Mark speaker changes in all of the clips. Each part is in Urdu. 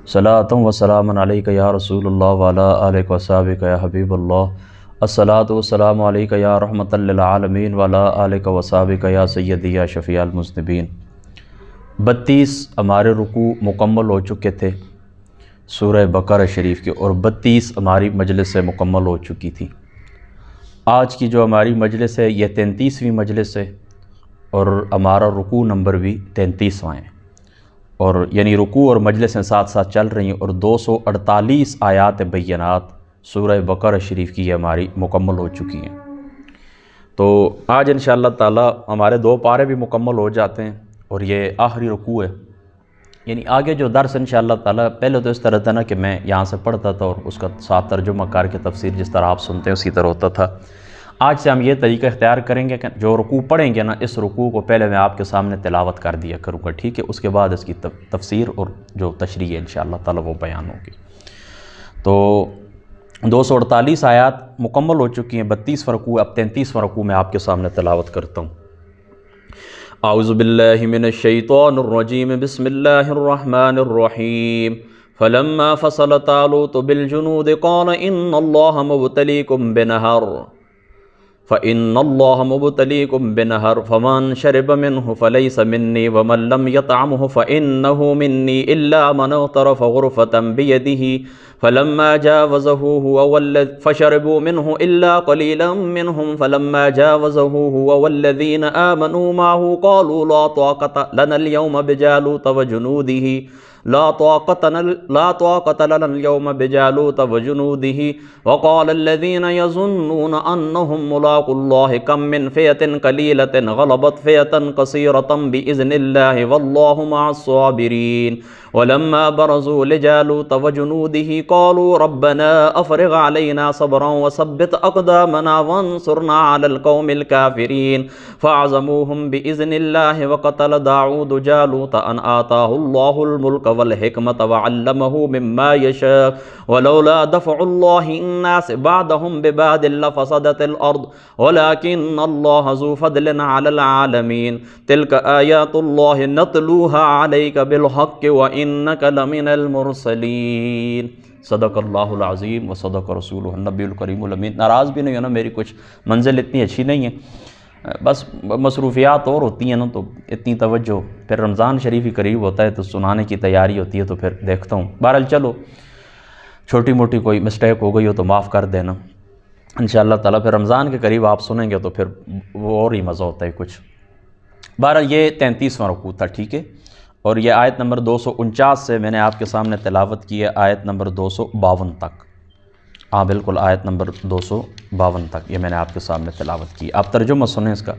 Speaker 1: صلاۃ و سلام علیک یا رسول اللہ وعلی آلک و صحابک یا حبیب اللہ الصلاۃ والسلام علیک یا رحمۃ للعالمین وعلی آلک و صحابک یا سیدی یا شفیع المذنبین۔ 32 ہمارے رکوع مکمل ہو چکے تھے سورہ بقرہ شریف کے، اور 32 ہماری مجلس سے مکمل ہو چکی تھی۔ آج کی جو ہماری مجلس ہے یہ 33ویں مجلس ہے، اور ہمارا رکوع نمبر بھی 33واں ہے، اور یعنی رکوع اور مجلسیں ساتھ ساتھ چل رہی ہیں، اور 248 آیات بینات سورہ بقرہ شریف کی یہ ہماری مکمل ہو چکی ہیں۔ تو آج انشاءاللہ تعالی ہمارے 2 پارے بھی مکمل ہو جاتے ہیں، اور یہ آخری رکوع ہے۔ یعنی آگے جو درس انشاءاللہ تعالی، پہلے تو اس طرح تھا نا کہ میں یہاں سے پڑھتا تھا اور اس کا ساتھ ترجمہ کر کے تفسیر جس طرح آپ سنتے ہیں اسی طرح ہوتا تھا۔ آج سے ہم یہ طریقہ اختیار کریں گے کہ جو رکوع پڑھیں گے نا، اس رکوع کو پہلے میں آپ کے سامنے تلاوت کر دیا کروں گا، ٹھیک ہے؟ اس کے بعد اس کی تفسیر اور جو تشریح ہے انشاءاللہ تعالی وہ بیان ہوگی۔ تو 248 آیات مکمل ہو چکی ہیں، 32 رکوع، اب 33واں رکوع میں آپ کے سامنے تلاوت کرتا ہوں۔ اعوذ باللہ من الشیطان الرجیم، بسم اللہ الرحمن الرحیم۔ فلما فصل طالوت بالجنود قال ان اللہ مبتلیکم بنہر فإن الله مبتليكم بنهر فمن شرب منه فليس مني ومن لم يطعمه فإنه مني إلا من اغترف غرفة بيده فلما جاوزه فشربوا منه إلا قليلا منهم فلما جاوزه هو والذين آمنوا معه قالوا لا طاقة لنا اليوم بجالوت وجنوده لا طاقة لنا اليوم بجالوت وجنوده وقال الذين يظنون أنهم ملاقو الله كم من فئة قليلة غلبت فئة كثيرة بإذن الله والله مع الصابرين ولما برزوا لجالوت وجنوده قالوا ربنا أفرغ علينا صبرا وثبت أقدامنا وانصرنا على القوم الكافرين فعزموهم بإذن الله وقتل داود جالوت أن آتاه الله الملك والحكمة وعلمه مما يشاء ولولا دفع الله الناس بعضهم ببعض لفسدت الأرض ولكن الله ذو فضل على العالمين تلك آيات الله نتلوها عليك بالحق وإنك لمن المرسلين۔ صدق اللہ العظیم و صدق رسولہ النبی الکریم الامین۔ ناراض بھی نہیں ہونا، میری کچھ منزل اتنی اچھی نہیں ہے، بس مصروفیات اور ہوتی ہیں نا، تو اتنی توجہ، پھر رمضان شریف ہی قریب ہوتا ہے تو سنانے کی تیاری ہوتی ہے، تو پھر دیکھتا ہوں۔ بہرحال چلو، چھوٹی موٹی کوئی مسٹیک ہو گئی ہو تو معاف کر دینا انشاءاللہ تعالیٰ۔ پھر رمضان کے قریب آپ سنیں گے تو پھر وہ اور ہی مزہ ہوتا ہے کچھ۔ بہرحال یہ 33واں رکوع تھا، ٹھیک ہے؟ اور یہ آیت نمبر 249 سے میں نے آپ کے سامنے تلاوت کی ہے آیت نمبر 252 تک۔ ہاں بالکل، آیت نمبر 252 تک یہ میں نے آپ کے سامنے تلاوت کی۔ آپ ترجمہ سنیں اس کا۔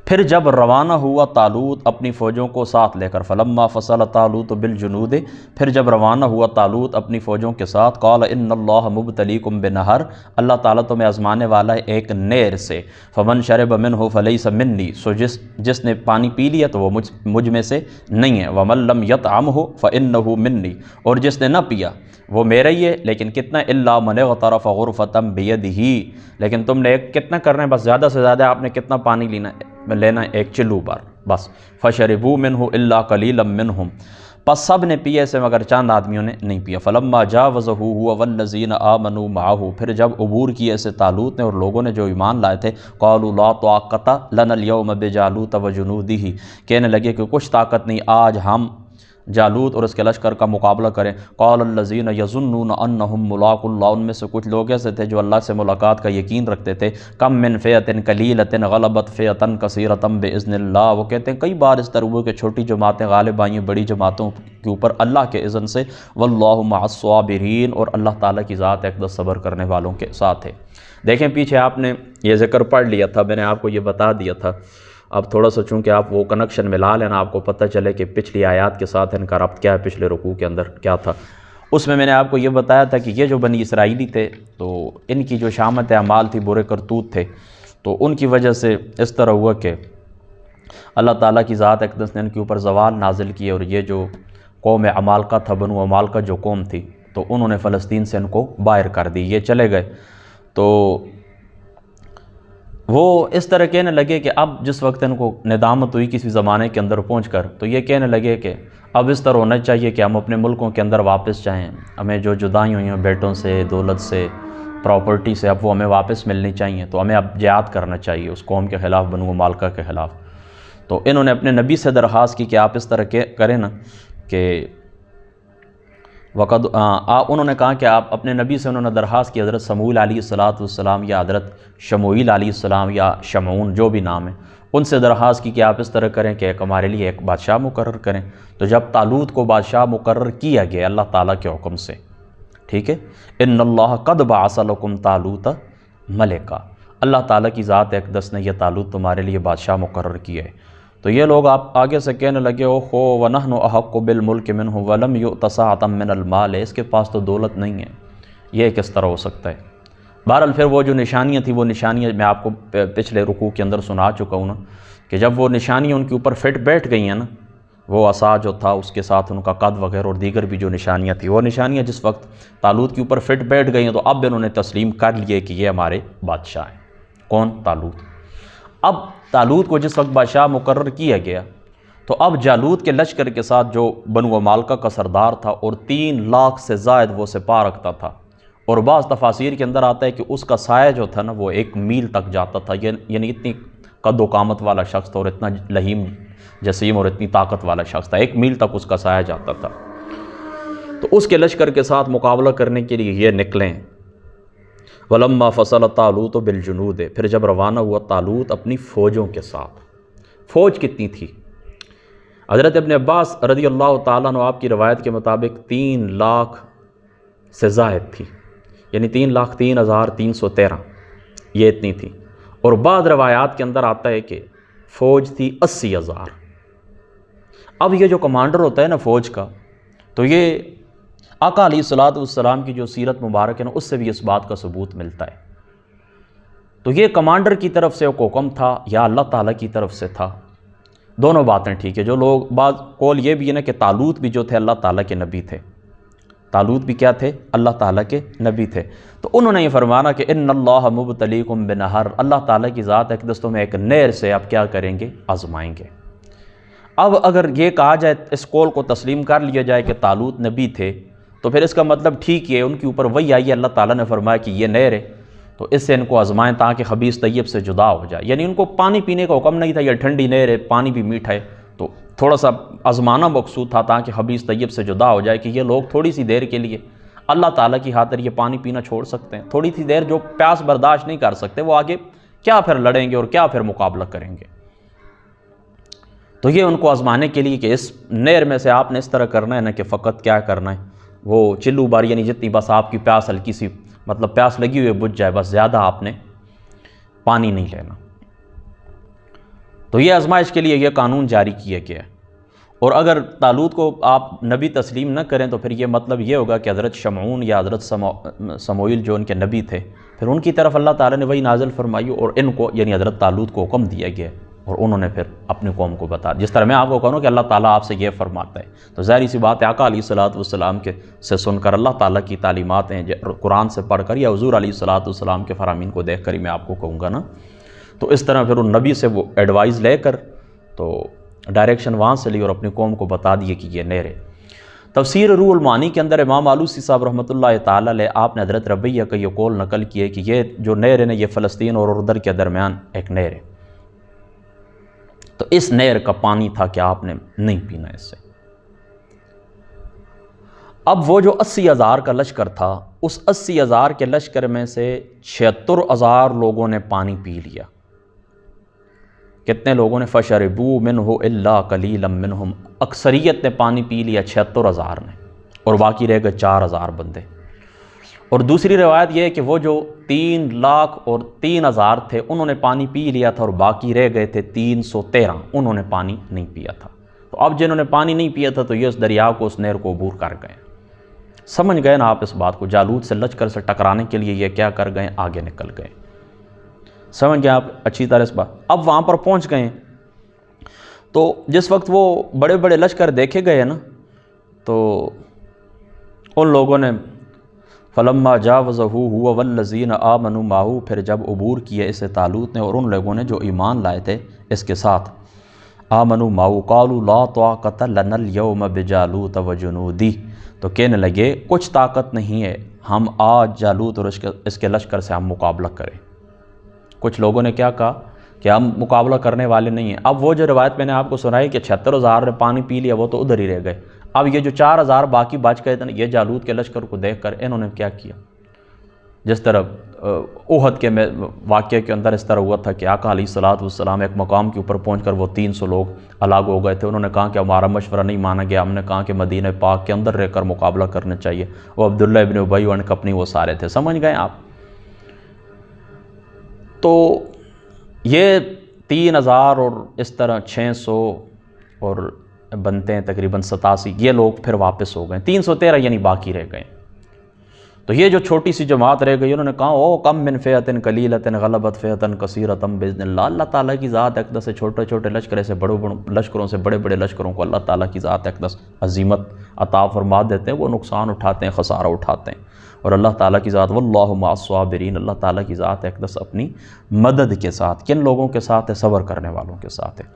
Speaker 1: پھر جب روانہ ہوا طالوت اپنی فوجوں کو ساتھ لے کر، فلما فصل طالوت بالجنود، پھر جب روانہ ہوا طالوت اپنی فوجوں کے ساتھ، قال ان اللہ مبتلیکم بنہر، اللہ تعالیٰ تمہیں آزمانے والا ہے ایک نہر سے، فمن شرب منہ فلیس منی، سو جس نے پانی پی لیا تو وہ مجھ میں سے نہیں ہے، ومن لم یطعمہ فانہ منی، اور جس نے نہ پیا وہ میرا ہی ہے، لیکن کتنا، الا من اغترف غرفۃ بیدہ، لیکن تم نے کتنا کرنا ہے، بس زیادہ سے زیادہ آپ نے کتنا پانی لینا ہے، ایک چلو بار بس۔ فشربوا منہ الا قلیلا منہم، پس سب نے پیے سے مگر چند آدمیوں نے نہیں پیا۔ فلما جاوزہ هو والذین آمنوا معہ، پھر جب عبور کیے سے طالوت نے اور لوگوں نے جو ایمان لائے تھے، قالوا لا طاقۃ لنا اليوم بجالوت وجنودہ، کہنے لگے کہ کچھ طاقت نہیں آج ہم جالوت اور اس کے لشکر کا مقابلہ کریں۔ قال الذین یظنون انہم ملاقو اللہ، ان میں سے کچھ لوگ ایسے تھے جو اللہ سے ملاقات کا یقین رکھتے تھے۔ کم من فئۃ قلیلۃ غلبت فئۃ کثیرۃ باذن اللہ، وہ کہتے ہیں کئی بار اس طرح ہوئے کہ چھوٹی جماعتیں غالب آئیں بڑی جماعتوں کے اوپر اللہ کے اذن سے۔ واللہ مع الصابرین، اور اللہ تعالیٰ کی ذات اقدس صبر کرنے والوں کے ساتھ ہے۔ دیکھیں پیچھے آپ نے یہ ذکر پڑھ لیا تھا، میں نے آپ کو یہ بتا دیا تھا، اب تھوڑا سا چونکہ آپ وہ کنیکشن ملا لینا، آپ کو پتہ چلے کہ پچھلی آیات کے ساتھ ان کا ربط کیا ہے، پچھلے رکوع کے اندر کیا تھا۔ اس میں نے آپ کو یہ بتایا تھا کہ یہ جو بنی اسرائیلی تھے تو ان کی جو شامت اعمال تھی، برے کرتوت تھے، تو ان کی وجہ سے اس طرح ہوا کہ اللہ تعالیٰ کی ذات اقدس نے ان کے اوپر زوال نازل کیے، اور یہ جو قوم عمالقہ تھا، بنو عمالقہ جو قوم تھی، تو انہوں نے فلسطین سے ان کو باہر کر دی، یہ چلے گئے۔ تو وہ اس طرح کہنے لگے کہ اب جس وقت ان کو ندامت ہوئی کسی زمانے کے اندر پہنچ کر، تو یہ کہنے لگے کہ اب اس طرح ہونا چاہیے کہ ہم اپنے ملکوں کے اندر واپس جائیں، ہمیں جو جدائی ہوئی ہیں بیٹوں سے، دولت سے، پراپرٹی سے، اب وہ ہمیں واپس ملنی چاہیے، تو ہمیں اب جہاد کرنا چاہیے اس قوم کے خلاف، بنو مالکہ کے خلاف۔ تو انہوں نے اپنے نبی سے درخواست کی کہ آپ اس طرح کریں نا کہ انہوں نے کہا کہ آپ اپنے نبی سے، انہوں نے درخواست کی حضرت سموئیل علیہ السلام یا حضرت شموئیل علیہ السلام یا شمعون جو بھی نام ہے، ان سے درخواست کی کہ آپ اس طرح کریں کہ ایک ہمارے لیے ایک بادشاہ مقرر کریں۔ تو جب طالوت کو بادشاہ مقرر کیا گیا اللہ تعالیٰ کے حکم سے، ٹھیک ہے، ان اللہ قد بعث لکم طالوت ملکا، اللہ تعالیٰ کی ذات اقدس نے یہ طالوت تمہارے لیے بادشاہ مقرر کیا ہے۔ تو یہ لوگ آپ آگے سے کہنے لگے او خو وَنَحْنُ أَحَقُّ بِالْمُلْكِ مِنْهُ وَلَمْ يُؤْتَ سَعَةً مِّنَ الْمَالِ، اس کے پاس تو دولت نہیں ہے، یہ کس طرح ہو سکتا ہے؟ بہرحال پھر وہ جو نشانیاں تھیں، وہ نشانیاں میں آپ کو پچھلے رکوع کے اندر سنا چکا ہوں نا، کہ جب وہ نشانیاں ان کے اوپر فٹ بیٹھ گئی ہیں نا، وہ عصا جو تھا اس کے ساتھ ان کا قد وغیرہ اور دیگر بھی جو نشانیاں تھیں، وہ نشانیاں جس وقت طالوت کے اوپر فٹ بیٹھ گئی ہیں تو اب انہوں نے تسلیم کر لیے کہ یہ ہمارے بادشاہ ہیں۔ کون؟ طالوت۔ اب طالوت کو جس وقت بادشاہ مقرر کیا گیا تو اب جالوت کے لشکر کے ساتھ جو بنو مالکہ کا سردار تھا اور 3 لاکھ سے زائد وہ سپاہ رکھتا تھا، اور بعض تفاسیر کے اندر آتا ہے کہ اس کا سایہ جو تھا نا وہ 1 میل تک جاتا تھا، یعنی اتنی قد و قامت والا شخص تھا اور اتنا لہیم جسیم اور اتنی طاقت والا شخص تھا، 1 میل تک اس کا سایہ جاتا تھا۔ تو اس کے لشکر کے ساتھ مقابلہ کرنے کے لیے یہ نکلیں۔ وَلَمَّا فَصَلَ طَالُوتُ بِالْجُنُودِ، پھر جب روانہ ہوا طالوت اپنی فوجوں کے ساتھ۔ فوج کتنی تھی؟ حضرت ابن عباس رضی اللہ تعالیٰ عنہ آپ کی روایت کے مطابق 3 لاکھ سے زائد تھی، یعنی 3,03,313 یہ اتنی تھی، اور بعض روایات کے اندر آتا ہے کہ فوج تھی 80,000۔ اب یہ جو کمانڈر ہوتا ہے نا فوج کا، تو یہ آقا علیہ السلام کی جو سیرت مبارک ہے نا اس سے بھی اس بات کا ثبوت ملتا ہے۔ تو یہ کمانڈر کی طرف سے ایک حکم تھا یا اللہ تعالیٰ کی طرف سے تھا؟ دونوں باتیں ٹھیک ہے۔ جو لوگ بعض قول یہ بھی ہے نا کہ طالوت بھی جو تھے اللہ تعالیٰ کے نبی تھے، طالوت بھی کیا تھے؟ اللہ تعالیٰ کے نبی تھے۔ تو انہوں نے یہ فرمانا کہ ان اللہ مبتلیکم بنہر، اللہ تعالیٰ کی ذات اقدس میں ایک نہر سے آپ کیا کریں گے؟ آزمائیں گے۔ اب اگر یہ کہا جائے، اس قول کو تسلیم کر لیا جائے کہ طالوت نبی تھے، تو پھر اس کا مطلب ٹھیک ہے ان کے اوپر وہی آئی ہے، اللہ تعالیٰ نے فرمایا کہ یہ نہر ہے تو اس سے ان کو آزمائیں تاکہ خبیث طیب سے جدا ہو جائے، یعنی ان کو پانی پینے کا حکم نہیں تھا، یہ ٹھنڈی نہر ہے پانی بھی میٹھا ہے، تو تھوڑا سا آزمانا مقصود تھا تاکہ خبیث طیب سے جدا ہو جائے کہ یہ لوگ تھوڑی سی دیر کے لیے اللہ تعالیٰ کی خاطر یہ پانی پینا چھوڑ سکتے ہیں، تھوڑی سی دیر جو پیاس برداشت نہیں کر سکتے وہ آگے کیا پھر لڑیں گے اور کیا پھر مقابلہ کریں گے۔ تو یہ ان کو آزمانے کے لیے کہ اس نہر میں سے آپ نے اس طرح کرنا ہے نا کہ فقط کیا کرنا ہے، وہ چلو بار یعنی جتنی بس آپ کی پیاس ہلکی سی مطلب پیاس لگی ہوئی بجھ جائے، بس زیادہ آپ نے پانی نہیں لینا۔ تو یہ آزمائش کے لیے یہ قانون جاری کیا گیا ہے، اور اگر طالوت کو آپ نبی تسلیم نہ کریں تو پھر یہ مطلب یہ ہوگا کہ حضرت شمعون یا حضرت سموئیل جو ان کے نبی تھے، پھر ان کی طرف اللہ تعالیٰ نے وہی نازل فرمائی اور ان کو یعنی حضرت طالوت کو حکم دیا گیا اور انہوں نے پھر اپنی قوم کو بتا، جس طرح میں آپ کو کہوں کہ اللہ تعالیٰ آپ سے یہ فرماتا ہے، تو ظاہری سی بات ہے آقا علیہ السلام کے سے سن کر اللہ تعالیٰ کی تعلیمات ہیں قرآن سے پڑھ کر یا حضور علیہ السلام کے فرامین کو دیکھ کر ہی میں آپ کو کہوں گا نا، تو اس طرح پھر ان نبی سے وہ ایڈوائز لے کر تو ڈائریکشن وہاں سے لی اور اپنی قوم کو بتا دیے کہ یہ نہر ہے۔ تفسیر روح المعانی کے اندر امام آلوسی صاحب رحمۃ اللہ تعالیٰ علیہ آپ نے حضرت ربیہ کا یہ قول نقل کیا کہ یہ جو نہر ہے نا یہ فلسطین اور اردن کے درمیان ایک نہر ہے، تو اس نہر کا پانی تھا کہ آپ نے نہیں پینا اس سے۔ اب وہ جو 80,000 کا لشکر تھا، اس 80,000 کے لشکر میں سے 76,000 لوگوں نے پانی پی لیا۔ کتنے لوگوں نے؟ فَشَرِبُوا مِنْهُ إِلَّا قَلِيلًا مِنْهُمْ، اکثریت نے پانی پی لیا 76,000 نے، اور باقی رہ گئے 4,000 بندے۔ اور دوسری روایت یہ ہے کہ وہ جو 3 لاکھ اور 3,000 تھے انہوں نے پانی پی لیا تھا اور باقی رہ گئے تھے 313، انہوں نے پانی نہیں پیا تھا۔ تو اب جنہوں نے پانی نہیں پیا تھا تو یہ اس دریا کو اس نہر کو عبور کر گئے۔ سمجھ گئے نا آپ اس بات کو؟ جالوت سے لشکر سے ٹکرانے کے لیے یہ کیا کر گئے؟ آگے نکل گئے۔ سمجھ گئے آپ اچھی طرح اس بات؟ اب وہاں پر پہنچ گئے تو جس وقت وہ بڑے بڑے لشکر دیکھے گئے نا تو ان لوگوں نے فلما جاوزہ هو والذین آمنوا معه، پھر جب عبور کیا اسے طالوت نے اور ان لوگوں نے جو ایمان لائے تھے اس کے ساتھ، آمنوا معه قالوا لا طاقت لنا اليوم بجالوت وجنودی، تو کہنے لگے کچھ طاقت نہیں ہے ہم آج جالوت اور اس کے لشکر سے ہم مقابلہ کریں۔ کچھ لوگوں نے کیا کہا کہ ہم مقابلہ کرنے والے نہیں ہیں۔ اب وہ جو روایت میں نے آپ کو سنائی کہ 76,000 نے پانی پی لیا، وہ تو ادھر ہی رہ گئے۔ اب یہ جو 4,000 باقی بچ گئے تھے، یہ جالوت کے لشکر کو دیکھ کر انہوں نے کیا کیا، جس طرح احد کے واقعے کے اندر اس طرح ہوا تھا کہ آقا علیہ السلام ایک مقام کے اوپر پہنچ کر وہ 300 لوگ الگ ہو گئے تھے۔ انہوں نے کہا کہ ہمارا مشورہ نہیں مانا گیا، ہم نے کہا کہ مدینہ پاک کے اندر رہ کر مقابلہ کرنا چاہیے۔ وہ عبداللہ ابن ابی و کپنی وہ سارے تھے، سمجھ گئے آپ؟ تو یہ 3,000 اور اس طرح 600 اور بنتے ہیں تقریباً 87، یہ لوگ پھر واپس ہو گئے، 313 یعنی باقی رہ گئے۔ تو یہ جو چھوٹی سی جماعت رہ گئی، انہوں نے کہا او کم من فئۃ قلیلۃ غلبت فئۃ کثیرۃ باذن اللہ۔ اللہ تعالیٰ کی ذات اقدس سے چھوٹے چھوٹے لشکروں سے بڑے بڑے لشکروں کو اللہ تعالیٰ کی ذات اقدس عظیمت عطا فرما دیتے ہیں، وہ نقصان اٹھاتے ہیں، خسارہ اٹھاتے ہیں، اور اللہ تعالیٰ کی ذات واللہ مع الصابرین، اللہ تعالیٰ کی ذات اقدس اپنی مدد کے ساتھ کن لوگوں کے ساتھ ہے؟ صبر کرنے والوں کے ساتھ ہے۔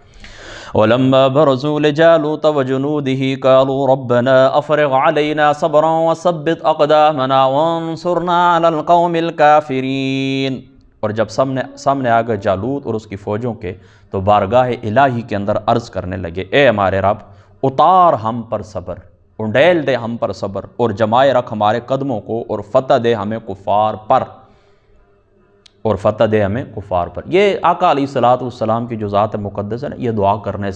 Speaker 1: وَلَمَّا بَرَزُوا لِجَالُوتَ وَجُنُودِهِ قَالُوا رَبَّنَا أَفْرِغْ عَلَيْنَا صَبْرًا وَثَبِّتْ أَقْدَامَنَا وَانصُرْنَا عَلَى الْقَوْمِ الْكَافِرِينَ۔ اور جب سامنے آ گئے جالوت اور اس کی فوجوں کے، تو بارگاہ الہی کے اندر عرض کرنے لگے، اے ہمارے رب اتار ہم پر صبر، انڈیل دے ہم پر صبر، اور جمائے رکھ ہمارے قدموں کو، اور فتح دے ہمیں کفار پر، اور فتح دے ہمیں کفار پر۔ یہ آقا علیہ السلام کی جو ذات مقدس ہے نا، یہ دعا کرنے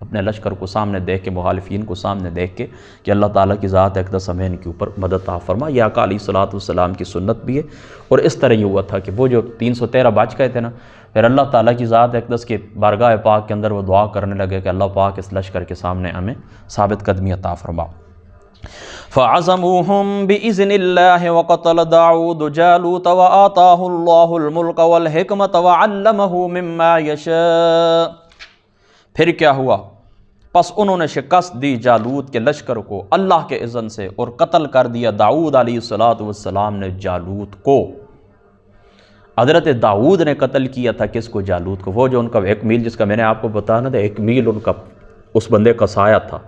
Speaker 1: اپنے لشکر کو سامنے دیکھ کے، مخالفین کو سامنے دیکھ کے کہ اللہ تعالیٰ کی ذات اقدس ہمیں ان کے اوپر مدد عطا فرما، یہ آقا علیہ السلام کی سنت بھی ہے۔ اور اس طرح یہ ہوا تھا کہ وہ جو 313 بچ گئے تھے نا، پھر اللہ تعالیٰ کی ذات اقدس کے بارگاہ پاک کے اندر وہ دعا کرنے لگے کہ اللہ پاک اس لشکر کے سامنے ہمیں ثابت قدمی عطا فرما۔ فَعَزَمُوهُمْ بِإِذْنِ اللَّهِ وَقَتَلَ دَاوُودُ جَالُوتَ وَآتَاهُ اللَّهُ الْمُلْكَ وَالْحِكْمَةَ وَعَلَّمَهُ مِمَّا يَشَاءُ۔ پھر کیا ہوا؟ پس انہوں نے شکست دی جالوت کے لشکر کو اللہ کے اذن سے، اور قتل کر دیا داؤد علیہ السلام نے جالوت کو۔ حضرت داؤد نے قتل کیا تھا کس کو؟ جالوت کو۔ وہ جو ان کا 1 میل جس کا میں نے آپ کو بتانا تھا، 1 میل ان کا اس بندے کا سایہ تھا،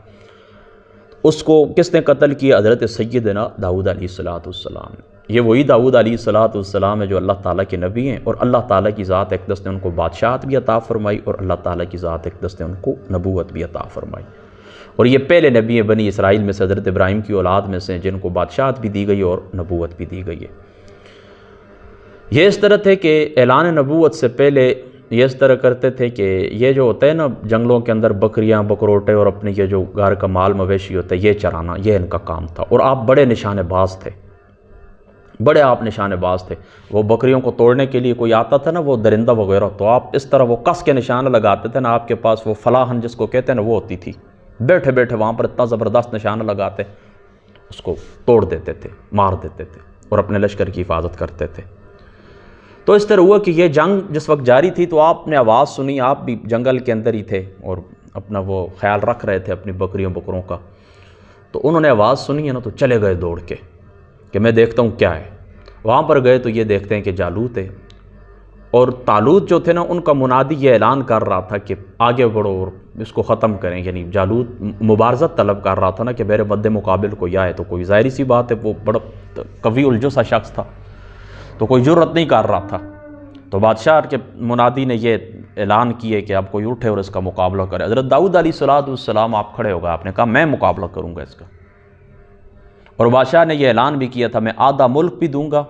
Speaker 1: اس کو کس نے قتل کیا؟ حضرت سیدنا داؤد علیہ السلام نے۔ یہ وہی داؤد علیہ السلام ہے جو اللہ تعالیٰ کے نبی ہیں، اور اللہ تعالیٰ کی ذات اقدس نے ان کو بادشاہت بھی عطا فرمائی، اور اللہ تعالیٰ کی ذات اقدس نے ان کو نبوت بھی عطا فرمائی۔ اور یہ پہلے نبی ہیں بنی اسرائیل میں سے، حضرت ابراہیم کی اولاد میں سے، جن کو بادشاہت بھی دی گئی اور نبوت بھی دی گئی ہے۔ یہ اس طرح تھے کہ اعلان نبوت سے پہلے یہ اس طرح کرتے تھے کہ یہ جو ہوتا ہے نا جنگلوں کے اندر بکریاں بکروٹے اور اپنے یہ جو گھر کا مال مویشی ہوتا ہے یہ چرانا، یہ ان کا کام تھا۔ اور آپ بڑے نشانے باز تھے، بڑے آپ نشانے باز تھے۔ وہ بکریوں کو توڑنے کے لیے کوئی آتا تھا نا، وہ درندہ وغیرہ، تو آپ اس طرح وہ کس کے نشانہ لگاتے تھے نا، آپ کے پاس وہ فلاحن جس کو کہتے ہیں نا وہ ہوتی تھی، بیٹھے بیٹھے وہاں پر اتنا زبردست نشانہ لگاتے، اس کو توڑ دیتے تھے، مار دیتے تھے، اور اپنے لشکر کی حفاظت کرتے تھے۔ تو اس طرح ہوا کہ یہ جنگ جس وقت جاری تھی تو آپ نے آواز سنی، آپ بھی جنگل کے اندر ہی تھے اور اپنا وہ خیال رکھ رہے تھے اپنی بکریوں بکروں کا، تو انہوں نے آواز سنی ہے نا، تو چلے گئے دوڑ کے کہ میں دیکھتا ہوں کیا ہے۔ وہاں پر گئے تو یہ دیکھتے ہیں کہ جالوت ہے، اور طالوت جو تھے نا ان کا منادی یہ اعلان کر رہا تھا کہ آگے بڑھو اور اس کو ختم کریں، یعنی جالوت مبارزت طلب کر رہا تھا نا کہ میرے مد مقابل کوئی آئے، تو کوئی ظاہری سی بات ہے وہ بڑا قوی الجثہ شخص تھا، تو کوئی جرأت نہیں کر رہا تھا۔ تو بادشاہ کے منادی نے یہ اعلان کیے کہ اب کوئی اٹھے اور اس کا مقابلہ کرے۔ حضرت داؤد علیہ السلام آپ کھڑے ہو گئے، آپ نے کہا میں مقابلہ کروں گا اس کا، اور بادشاہ نے یہ اعلان بھی کیا تھا میں آدھا ملک بھی دوں گا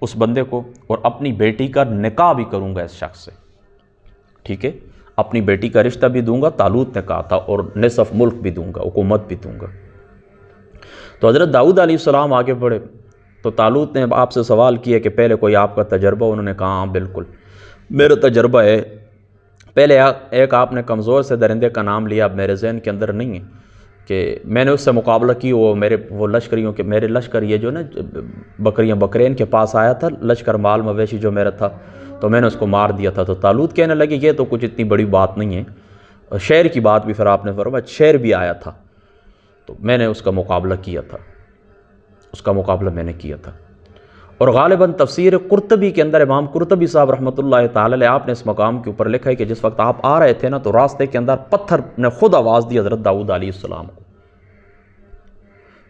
Speaker 1: اس بندے کو، اور اپنی بیٹی کا نکاح بھی کروں گا اس شخص سے، ٹھیک ہے، اپنی بیٹی کا رشتہ بھی دوں گا، طالوت نے کہا تھا، اور نصف ملک بھی دوں گا، حکومت بھی دوں گا۔ تو حضرت داؤد علیہ السلام آگے بڑھے، تو طالوت نے آپ سے سوال کیا کہ پہلے کوئی آپ کا تجربہ؟ انہوں نے کہا ہاں بالکل میرا تجربہ ہے۔ پہلے ایک آپ نے کمزور سے درندے کا نام لیا، اب میرے ذہن کے اندر نہیں ہے کہ میں نے اس سے مقابلہ کی، وہ لشکریوں کے میرے لشکر یہ جو نا بکریاں بکرین کے پاس آیا تھا، لشکر مال مویشی جو میرا تھا، تو میں نے اس کو مار دیا تھا۔ تو طالوت کہنے لگے یہ تو کچھ اتنی بڑی بات نہیں ہے، شعر کی بات بھی پھر آپ نے فرمایا، شعر بھی آیا تھا، تو میں نے اس کا مقابلہ کیا تھا، اس کا مقابلہ میں نے کیا تھا۔ اور غالباً تفسیر قرطبی کے اندر امام قرطبی صاحب رحمۃ اللہ تعالی علیہ آپ نے اس مقام کے اوپر لکھا ہے کہ جس وقت آپ آ رہے تھے نا تو راستے کے اندر پتھر نے خود آواز دی حضرت داؤد علیہ السلام کو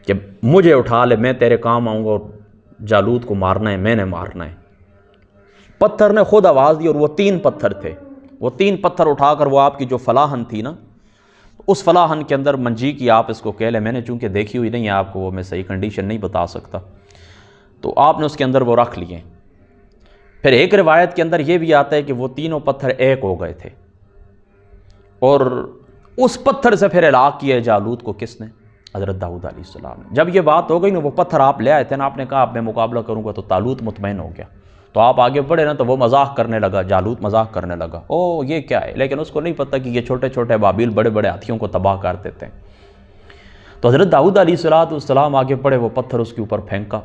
Speaker 1: کہ مجھے اٹھا لے، میں تیرے کام آؤں گا، اور جالوت کو مارنا ہے، میں نے مارنا ہے۔ پتھر نے خود آواز دی، اور وہ 3 پتھر تھے، وہ 3 پتھر اٹھا کر وہ آپ کی جو فلاحن تھی نا، اس فلاحن کے اندر منجی کی آپ اس کو کہہ لیں، میں نے چونکہ دیکھی ہوئی نہیں ہے آپ کو، وہ میں صحیح کنڈیشن نہیں بتا سکتا، تو آپ نے اس کے اندر وہ رکھ لیے۔ پھر ایک روایت کے اندر یہ بھی آتا ہے کہ وہ تینوں پتھر ایک ہو گئے تھے، اور اس پتھر سے پھر ہلاک کیا جالوت کو کس نے؟ حضرت داؤد علیہ السلام نے۔ جب یہ بات ہو گئی نا، وہ پتھر آپ لے آئے تھے نا، آپ نے کہا اب میں مقابلہ کروں گا، تو طالوت مطمئن ہو گیا، تو آپ آگے بڑھے نا، تو وہ مذاق کرنے لگا، جالوت مذاق کرنے لگا، او یہ کیا ہے، لیکن اس کو نہیں پتہ کہ یہ چھوٹے چھوٹے بابیل بڑے بڑے ہاتھیوں کو تباہ کر دیتے ہیں۔ تو حضرت داؤد علیہ السلام آگے بڑھے، وہ پتھر اس کے اوپر پھینکا،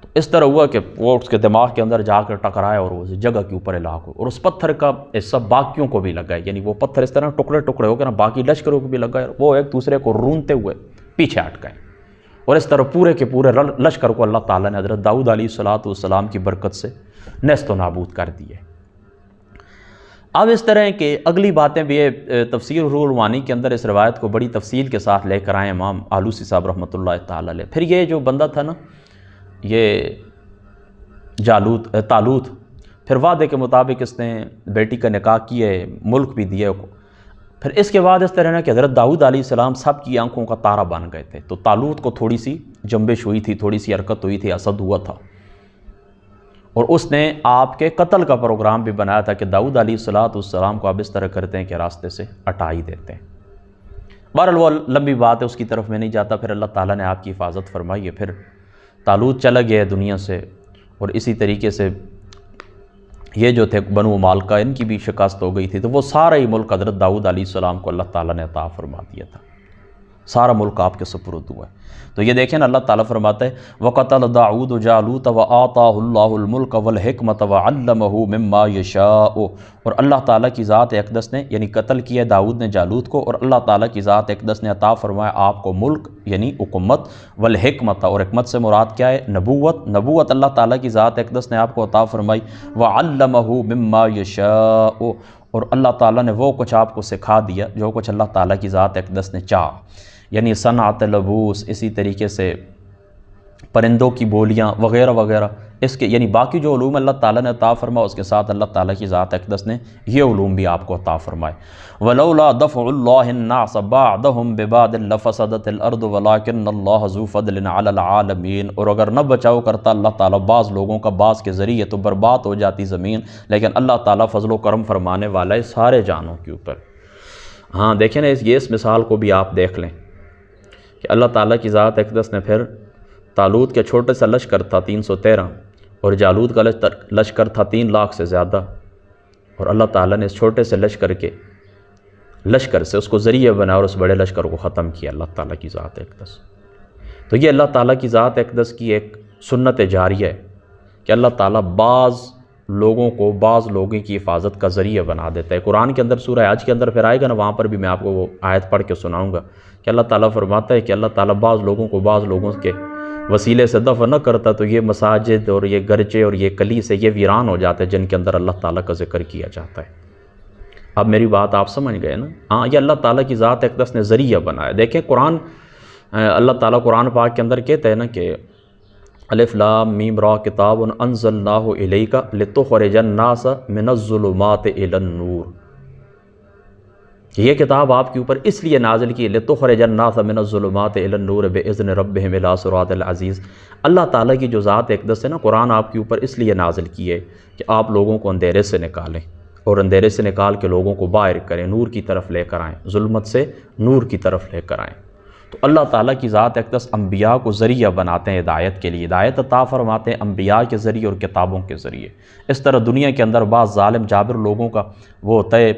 Speaker 1: تو اس طرح ہوا کہ وہ اس کے دماغ کے اندر جا کر ٹکرایا، اور وہ جگہ کے اوپر ہلاک ہو، اور اس پتھر کا حصہ باقیوں کو بھی لگا ہے، یعنی وہ پتھر اس طرح ٹکڑے ٹکڑے ہو کے نا باقی لشکروں کو بھی لگا ہے، وہ ایک دوسرے کو رونتے ہوئے پیچھے ہٹ گئے، اور اس طرح پورے کے پورے لشکر کو اللہ تعالیٰ نے حضرت داؤد علیہ السلام کی برکت سے نیست و نابود کر دیے۔ اب اس طرح کہ اگلی باتیں بھی تفسیر روح المعانی کے اندر اس روایت کو بڑی تفصیل کے ساتھ لے کر آئے امام آلوسی صاحب رحمۃ اللہ تعالیٰ علیہ۔ پھر یہ جو بندہ تھا نا، یہ طالوت، پھر وعدے کے مطابق اس نے بیٹی کا نکاح کیا، ملک بھی دیا کو۔ پھر اس کے بعد اس طرح نا کہ حضرت داؤد علیہ السلام سب کی آنکھوں کا تارا بن گئے تھے، تو طالوت کو تھوڑی سی جنبش ہوئی تھی، تھوڑی سی حرکت ہوئی تھی، حسد ہوا تھا، اور اس نے آپ کے قتل کا پروگرام بھی بنایا تھا کہ داؤد علیہ السلام کو آپ اس طرح کرتے ہیں کہ راستے سے ہٹا ہی دیتے ہیں۔ بہرحال وہ لمبی بات ہے، اس کی طرف میں نہیں جاتا۔ پھر اللہ تعالیٰ نے آپ کی حفاظت فرمائی ہے، پھر طالوت چلا گیا دنیا سے، اور اسی طریقے سے یہ جو تھے بنو مالکہ، ان کی بھی شکست ہو گئی تھی، تو وہ سارا ہی ملک حضرت داؤد علیہ السلام کو اللہ تعالیٰ نے عطا فرما دیا تھا، سارا ملک آپ کے سپرد ہوا ہے۔ تو یہ دیکھیں نا، اللہ تعالیٰ فرماتا ہے وَقَتَلَ دَاؤُدُ جَالُوتَ وَآتَاهُ اللَّهُ الْمُلْكَ وَالْحِكْمَةَ وَعَلَّمَهُ مِمَّا يَشَاءُ، اور اللہ تعالیٰ کی ذات اقدس نے یعنی قتل کیا داؤد نے جالوت کو، اور اللہ تعالیٰ کی ذات اقدس نے عطا فرمایا آپ کو ملک یعنی حکومت، والحکمت، اور حکمت سے مراد کیا ہے؟ نبوت اللہ تعالیٰ کی ذات اقدس نے آپ کو عطا فرمائی، وَعَلَّمَهُ مِمَّا يَشَاءُ، اور اللہ تعالیٰ نے وہ کچھ آپ کو سکھا دیا جو کچھ اللہ تعالیٰ کی ذات اقدس نے چاہا، یعنی صنعت لبوس، اسی طریقے سے پرندوں کی بولیاں وغیرہ وغیرہ، اس کے یعنی باقی جو علوم اللہ تعالیٰ نے عطا فرمایا، اس کے ساتھ اللہ تعالیٰ کی ذات اقدس نے یہ علوم بھی آپ کو عطا فرمائے۔ وَلَوْلَا دَفْعُ اللَّهِ النَّاسَ بَعْضَهُمْ بِبَعْضٍ لَفَسَدَتِ الْأَرْضُ وَلَٰكِنَّ اللَّهَ ذُو فَضْلٍ عَلَى الْعَالَمِينَ، اور اگر نہ بچاؤ کرتا اللہ تعالیٰ بعض لوگوں کا بعض کے ذریعے تو برباد ہو جاتی زمین، لیکن اللہ تعالیٰ فضل و کرم فرمانے والا ہے سارے جانوں کے اوپر۔ ہاں دیکھیں نا، اس مثال کو بھی آپ دیکھ لیں کہ اللہ تعالیٰ کی ذات اقدس نے پھر طالوت کے چھوٹے سا لشکر تھا 313، اور جالوت کا لشکر تھا 3 لاکھ سے زیادہ، اور اللہ تعالیٰ نے اس چھوٹے سے لشکر سے اس کو ذریعہ بنا اور اس بڑے لشکر کو ختم کیا، اللہ تعالیٰ کی ذات اقدس۔ تو یہ اللہ تعالیٰ کی ذات اقدس کی ایک سنت جاریہ ہے کہ اللہ تعالیٰ بعض لوگوں کو بعض لوگوں کی حفاظت کا ذریعہ بنا دیتا ہے۔ قرآن کے اندر سورہ حج کے اندر پھر آئے گا نا، وہاں پر بھی میں آپ کو وہ آیت پڑھ کے سناؤں گا کہ اللہ تعالیٰ فرماتا ہے کہ اللہ تعالیٰ بعض لوگوں کو بعض لوگوں کے وسیلے سے دفع نہ کرتا، تو یہ مساجد اور یہ گرچے اور یہ کلیسے یہ ویران ہو جاتے ہیں جن کے اندر اللہ تعالیٰ کا ذکر کیا جاتا ہے۔ اب میری بات آپ سمجھ گئے نا؟ ہاں، یہ اللہ تعالیٰ کی ذات اقدس نے ذریعہ بنایا۔ دیکھیں قرآن، اللہ تعالیٰ قرآن پاک کے اندر کہتے ہیں نا کہ الف لام میم را کتاب انزلناہ الیک لتخرج الناس من الظلمات الی النور، یہ کتاب آپ کے اوپر اس لیے نازل کی لتخرج الناس من الظلمات الی النور باذن ربہم الی صراط العزیز۔ اللہ تعالیٰ کی جو ذات اقدس ہے نا، قرآن آپ کے اوپر اس لیے نازل کی ہے کہ آپ لوگوں کو اندھیرے سے نکالیں، اور اندھیرے سے نکال کے لوگوں کو باہر کریں، نور کی طرف لے کر آئیں، ظلمت سے نور کی طرف لے کر آئیں۔ تو اللہ تعالیٰ کی ذات اقدس انبیاء کو ذریعہ بناتے ہیں ہدایت کے لیے، ہدایت عطا فرماتے ہیں انبیاء کے ذریعے اور کتابوں کے ذریعے۔ اس طرح دنیا کے اندر بعض ظالم جابر لوگوں کا وہ ہوتا ہے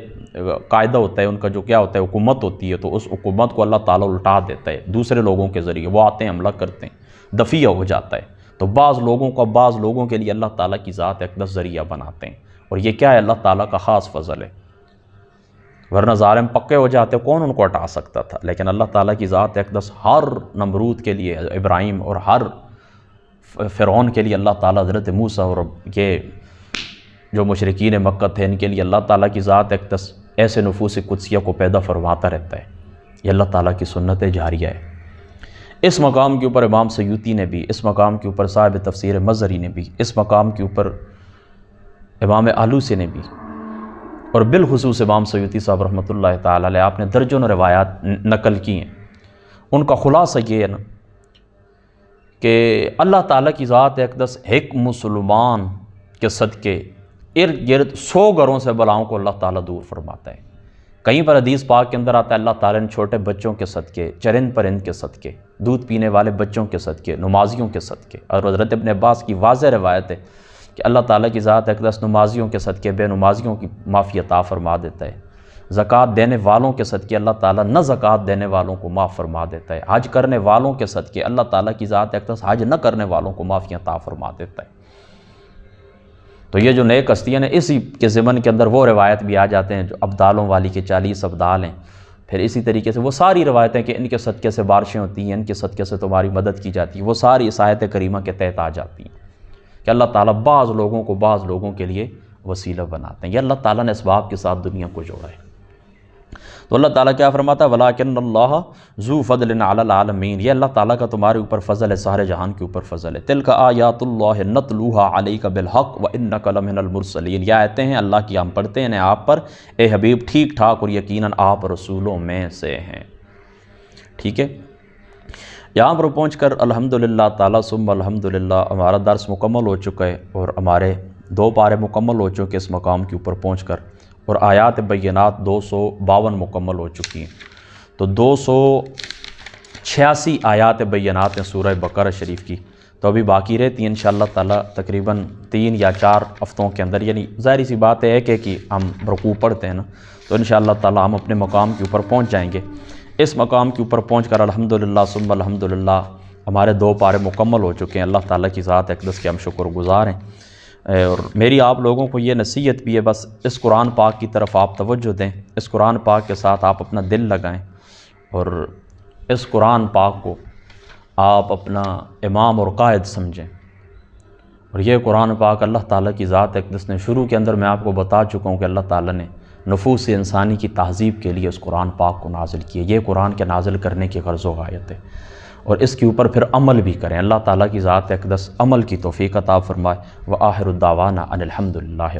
Speaker 1: قاعدہ ہوتا ہے، ان کا جو کیا ہوتا ہے حکومت ہوتی ہے، تو اس حکومت کو اللہ تعالیٰ الٹا دیتا ہے دوسرے لوگوں کے ذریعے، وہ آتے ہیں حملہ کرتے ہیں، دفیع ہو جاتا ہے۔ تو بعض لوگوں کو بعض لوگوں کے لیے اللہ تعالیٰ کی ذات اقدس ذریعہ بناتے ہیں، اور یہ کیا ہے؟ اللہ تعالیٰ کا خاص فضل ہے، ورنہ ظالم پکے ہو جاتے کون ان کو ہٹا سکتا تھا۔ لیکن اللہ تعالیٰ کی ذات اقدس ہر نمرود کے لیے، ابراہیم اور ہر فرعون کے لیے اللہ تعالیٰ حضرت موسیٰ اور یہ جو مشرکین مکہ تھے ان کے لیے اللہ تعالیٰ کی ذات اقدس ایسے نفوس قدسیہ کو پیدا فرماتا رہتا ہے۔ یہ اللہ تعالیٰ کی سنت جاریہ ہے۔ اس مقام کے اوپر امام سیوطی نے بھی، اس مقام کے اوپر صاحب تفسیر مظہری نے بھی، اس مقام کے اوپر امام آلوسی نے بھی، اور بالخصوص امام سیوطی صاحب رحمۃ اللہ تعالیٰ علیہ، آپ نے درجنوں روایات نقل کی ہیں۔ ان کا خلاصہ یہ ہے نا کہ اللہ تعالیٰ کی ذات اقدس ایک مسلمان کے صدقے ارد گرد 100 گھروں سے بلاؤں کو اللہ تعالیٰ دور فرماتا ہے۔ کہیں پر حدیث پاک کے اندر آتا ہے اللہ تعالیٰ نے چھوٹے بچوں کے صدقے، چرند پرند کے صدقے، دودھ پینے والے بچوں کے صدقے، نمازیوں کے صدقے، اور حضرت ابن عباس کی واضح روایت ہے کہ اللہ تعالیٰ کی ذات اقدس نمازیوں کے صدقے بے نمازیوں کی معافی عطا فرما دیتا ہے۔ زکوٰۃ دینے والوں کے صدقے اللہ تعالیٰ نہ زکوٰۃ دینے والوں کو معاف فرما دیتا ہے۔ حج کرنے والوں کے صدقے اللہ تعالیٰ کی ذات اقدس حج نہ کرنے والوں کو معافی عطا فرما دیتا ہے۔ تو یہ جو نیک ہستیاں ہیں، اسی کے ضمن کے اندر وہ روایت بھی آ جاتے ہیں جو ابدالوں والی کے 40 ابدال ہیں، پھر اسی طریقے سے وہ ساری روایتیں کہ ان کے صدقے سے بارشیں ہوتی ہیں، ان کے صدقے سے تمہاری مدد کی جاتی ہے، وہ ساری اس آیت کریمہ کے تحت آ جاتی ہیں کہ اللہ تعالیٰ بعض لوگوں کے لیے وسیلہ بناتے ہیں۔ یہ اللہ تعالیٰ نے اسباب کے ساتھ دنیا کو جوڑا ہے۔ تو اللہ تعالیٰ کیا فرماتا ہے وَلَٰكِنَّ اللَّهَ ذُو فَضْلٍ عَلَى الْعَالَمِينَ، یہ اللہ تعالیٰ کا تمہارے اوپر فضل ہے، سارے جہان کے اوپر فضل ہے۔ تِلْكَ آیاتُ اللَّهِ نَتْلُوهَا عَلَيْكَ بِالْحَقِّ وَإِنَّكَ لَمِنَ الْمُرْسَلِينَ، یہ آیتیں ہیں اللہ کی، ہم پڑھتے ہیں آپ پر اے حبیب ٹھیک ٹھاک، اور یقیناً آپ رسولوں میں سے ہیں۔ ٹھیک ہے، یہاں پر پہنچ کر الحمدللہ تعالیٰ ثم الحمدللہ ہمارا درس مکمل ہو چکا ہے، اور ہمارے 2 پارے مکمل ہو چکے اس مقام کے اوپر پہنچ کر، اور آیات بینات 252 مکمل ہو چکی ہیں۔ تو 286 آیات بینات ہیں سورہ بقرہ شریف کی، تو ابھی باقی رہتی ہیں انشاءاللہ تعالیٰ تقریباً 3 یا 4 ہفتوں کے اندر، یعنی ظاہری سی بات ہے کہ ہم رکوع پڑھتے ہیں نا، تو انشاءاللہ تعالیٰ ہم اپنے مقام کے اوپر پہنچ جائیں گے۔ اس مقام کے اوپر پہنچ کر الحمدللہ ثم الحمدللہ ہمارے 2 پارے مکمل ہو چکے ہیں۔ اللہ تعالیٰ کی ذات اقدس کے ہم شکر گزار ہیں، اور میری آپ لوگوں کو یہ نصیحت بھی ہے، بس اس قرآن پاک کی طرف آپ توجہ دیں، اس قرآن پاک کے ساتھ آپ اپنا دل لگائیں، اور اس قرآن پاک کو آپ اپنا امام اور قائد سمجھیں۔ اور یہ قرآن پاک اللہ تعالیٰ کی ذات اقدس نے شروع کے اندر میں آپ کو بتا چکا ہوں کہ اللہ تعالیٰ نے نفوس انسانی کی تہذیب کے لیے اس قرآن پاک کو نازل کیا۔ یہ قرآن کے نازل کرنے کی غرض و غایت ہے، اور اس کے اوپر پھر عمل بھی کریں۔ اللہ تعالیٰ کی ذات اقدس عمل کی توفیق عطا فرمائے۔ وآخر الدعوانا ان الحمدللہ